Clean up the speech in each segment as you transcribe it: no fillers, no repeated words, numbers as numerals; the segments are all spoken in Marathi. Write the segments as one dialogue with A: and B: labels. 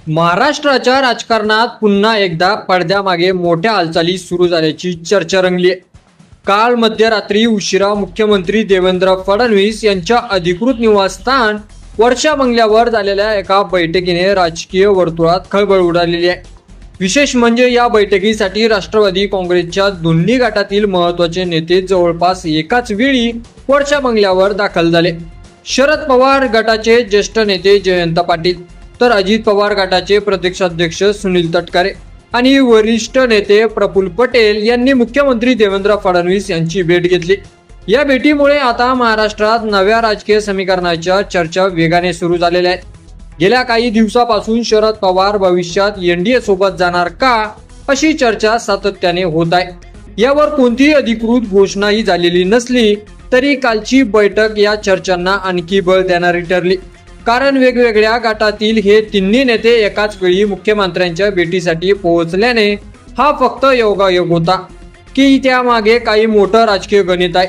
A: महाराष्ट्राच्या राजकारणात पुन्हा एकदा पडद्यामागे मोठ्या हालचाली सुरू झाल्याची चर्चा रंगली आहे. काल मध्यरात्री उशिरा मुख्यमंत्री देवेंद्र फडणवीस यांच्या अधिकृत निवासस्थान वर्षा बंगल्यावर झालेल्या एका बैठकीने राजकीय वर्तुळात खळबळ उडालेली आहे. विशेष म्हणजे या बैठकीसाठी राष्ट्रवादी काँग्रेसच्या दोन्ही गटातील महत्त्वाचे नेते जवळपास एकाच वेळी वर्षा बंगल्यावर दाखल झाले. शरद पवार गटाचे ज्येष्ठ नेते जयंत पाटील, तर अजित पवार गटाचे प्रदेशाध्यक्ष सुनील तटकरे आणि वरिष्ठ नेते प्रफुल्ल पटेल यांनी मुख्यमंत्री देवेंद्र फडणवीस यांची भेट घेतली. या भेटीमुळे आता महाराष्ट्रात नव्या राजकीय समीकरणाच्या चर्चा वेगाने सुरू झालेल्या आहेत. गेल्या काही दिवसापासून शरद पवार भविष्यात एनडीए सोबत जाणार का, अशी चर्चा सातत्याने होत आहे. यावर कोणतीही अधिकृत घोषणाही झालेली नसली तरी कालची बैठक या चर्चांना आणखी बळ देणारी ठरली. कारण वेगवेगळ्या गटातील हे तिन्ही नेते एकाच वेळी मुख्यमंत्र्यांच्या भेटीसाठी पोहोचल्याने हा फक्त योगायोग होता की त्यामागे काही मोठं राजकीय गणित आहे,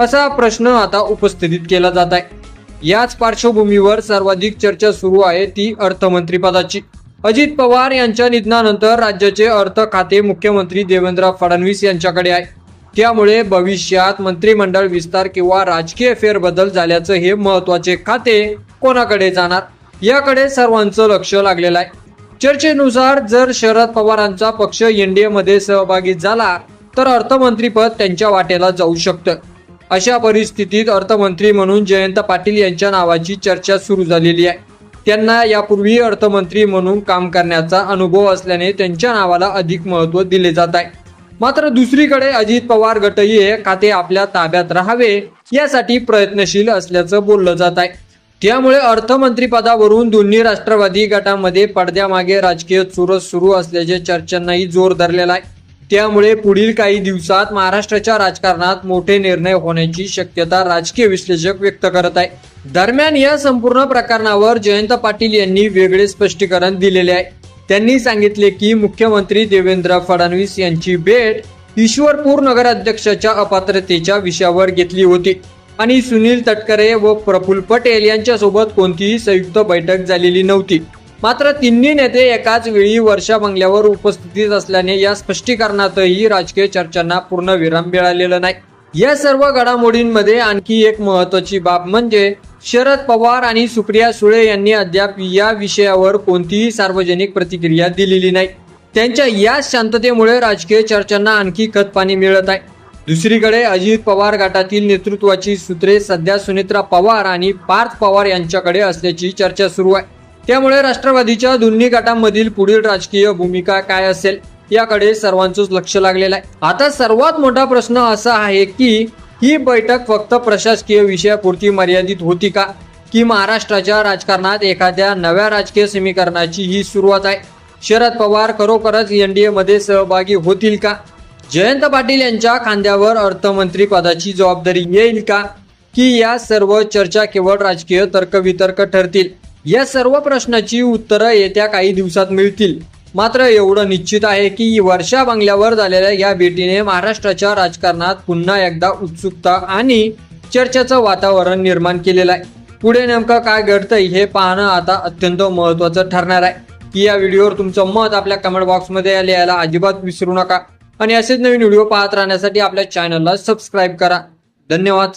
A: असा प्रश्न आता उपस्थित केला जात आहे. याच पार्श्वभूमीवर सर्वाधिक चर्चा सुरू आहे ती अर्थमंत्रीपदाची. अजित पवार यांच्या निधनानंतर राज्याचे अर्थ खाते मुख्यमंत्री देवेंद्र फडणवीस यांच्याकडे आहे. त्यामुळे भविष्यात मंत्रिमंडळ विस्तार किंवा राजकीय फेरबदल झाल्याचं हे महत्त्वाचे खाते कोणाकडे जाणार याकडे सर्वांचं लक्ष लागलेलं आहे. चर्चेनुसार जर शरद पवारांचा पक्ष एनडीए मध्ये सहभागी झाला तर अर्थमंत्रीपद त्यांच्या वाटेला जाऊ शकतं. अशा परिस्थितीत अर्थमंत्री म्हणून जयंत पाटील यांच्या नावाची चर्चा सुरू झालेली आहे. त्यांना यापूर्वी अर्थमंत्री म्हणून काम करण्याचा अनुभव असल्याने त्यांच्या नावाला अधिक महत्त्व दिले जात आहे. मात्र दुसरीकडे अजित पवार गटही हे खाते आपल्या ताब्यात राहावे यासाठी प्रयत्नशील असल्याचं बोललं जात आहे. त्यामुळे अर्थमंत्रीपदावरून दोन्ही राष्ट्रवादी गटांमध्ये पडद्यामागे राजकीय चुरस सुरू असल्याच्या चर्चांनाही जोर धरलेला आहे. त्यामुळे पुढील काही दिवसात महाराष्ट्राच्या राजकारणात मोठे निर्णय होण्याची शक्यता राजकीय विश्लेषक व्यक्त करत आहे. दरम्यान या संपूर्ण प्रकरणावर जयंत पाटील यांनी वेगळे स्पष्टीकरण दिलेले आहे. त्यांनी सांगितले की मुख्यमंत्री देवेंद्र फडणवीस यांची भेट ईश्वरपूर नगराध्यक्षाच्या अपात्रतेच्या विषयावर घेतली होती आणि सुनील तटकरे व प्रफुल्ल पटेल यांच्यासोबत कोणतीही संयुक्त बैठक झालेली नव्हती. मात्र तिन्ही नेते एकाच वेळी वर्षा बंगल्यावर उपस्थित असल्याने या स्पष्टीकरणातही राजकीय चर्चांना पूर्ण विराम मिळालेला नाही. या सर्व घडामोडींमध्ये आणखी एक महत्त्वाची बाब म्हणजे शरद पवार आणि सुप्रिया सुळे यांनी अद्याप या विषयावर कोणतीही सार्वजनिक प्रतिक्रिया दिलेली नाही. त्यांच्या या शांततेमुळे राजकीय चर्चांना आणखी खतपाणी मिळत आहे. दुसरीकडे अजित पवार गटातील नेतृत्वाची सूत्रे सध्या सुनेत्रा पवार आणि पार्थ पवार यांच्याकडे असल्याची चर्चा सुरू आहे. त्यामुळे राष्ट्रवादीच्या दोन्ही गटांमधील पुढील राजकीय भूमिका काय असेल याकडे सर्वांचंच लक्ष लागलेलं आहे. आता सर्वात मोठा प्रश्न असा आहे की ही बैठक फक्त प्रशासकीय विषयापुरती मर्यादित होती का, की महाराष्ट्राच्या राजकारणात एखाद्या नव्या राजकीय समीकरणाची ही सुरुवात आहे. शरद पवार खरोखरच एनडीए मध्ये सहभागी होतील का, जयंत पाटील यांच्या खांद्यावर अर्थमंत्री पदाची जबाबदारी येईल का, की या सर्व चर्चा केवळ राजकीय तर्कवितर्क ठरतील. या सर्व प्रश्नाची उत्तरं येत्या काही दिवसात मिळतील. मात्र एवढं निश्चित आहे की वर्षा बंगल्यावर झालेल्या या भेटीने महाराष्ट्राच्या राजकारणात पुन्हा एकदा उत्सुकता आणि चर्चेचं वातावरण निर्माण केलेलं आहे. पुढे नेमकं काय घडतंय हे पाहणं आता अत्यंत महत्त्वाचं ठरणार आहे. की या व्हिडिओवर तुमचं मत आपल्या कमेंट बॉक्समध्ये लिहायला अजिबात विसरू नका आणि असेच नवीन व्हिडिओ पाहत राहण्यासाठी आपल्या चॅनलला सबस्क्राईब करा. धन्यवाद.